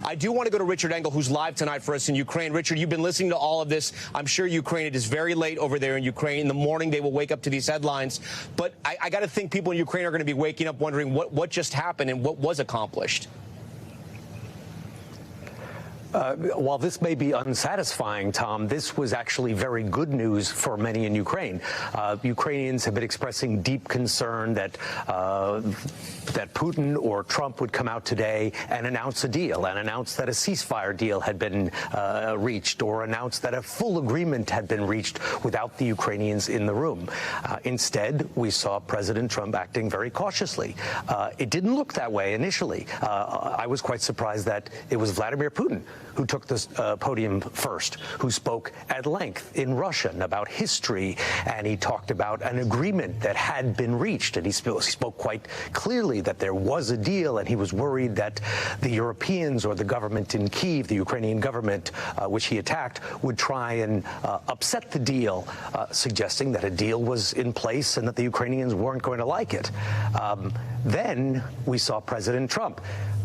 I do want to go to Richard Engel, who's live tonight for us in Ukraine. Richard, you've been listening to all of this. I'm sure Ukraine, it is very late over there in Ukraine. In the morning, they will wake up to these headlines. But I got to think people in Ukraine are going to be waking up wondering what just happened and what was accomplished. While this may be unsatisfying, Tom, this was actually very good news for many in Ukraine. Ukrainians have been expressing deep concern that Putin or Trump would come out today and announce a deal, and announce that a ceasefire deal had been reached, or announce that a full agreement had been reached without the Ukrainians in the room. Instead, we saw President Trump acting very cautiously. It didn't look that way initially. I was quite surprised that it was Vladimir Putin who took the podium first, who spoke at length in Russian about history, and he talked about an agreement that had been reached, and he spoke quite clearly that there was a deal, and he was worried that the Europeans or the government in Kyiv, the Ukrainian government, which he attacked, would try and upset the deal, suggesting that a deal was in place and that the Ukrainians weren't going to like it. Then we saw President Trump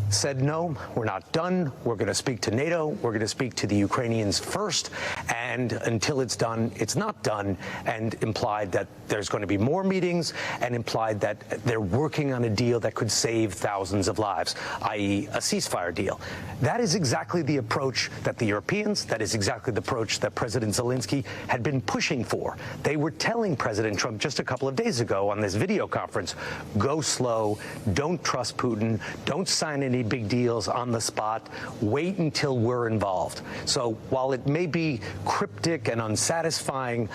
said, no, we're not done. We're going to speak to NATO. We're going to speak to the Ukrainians first. And until it's done, it's not done. And implied that there's going to be more meetings, and implied that they're working on a deal that could save thousands of lives, i.e. a ceasefire deal. That is exactly the approach that the Europeans, that is exactly the approach that President Zelensky had been pushing for. They were telling President Trump just a couple of days ago on this video conference, go slow, don't trust Putin, don't sign any big deals on the spot, wait until we're involved. So while it may be cryptic and unsatisfying,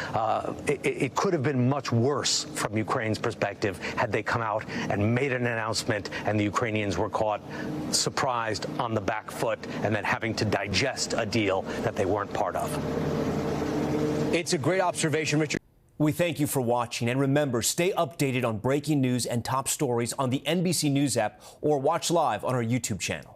it could have been much worse from Ukraine's perspective had they come out and made an announcement and the Ukrainians were caught surprised on the back foot and then having to digest a deal that they weren't part of. It's a great observation, Richard. We thank you for watching, and remember, stay updated on breaking news and top stories on the NBC News app or watch live on our YouTube channel.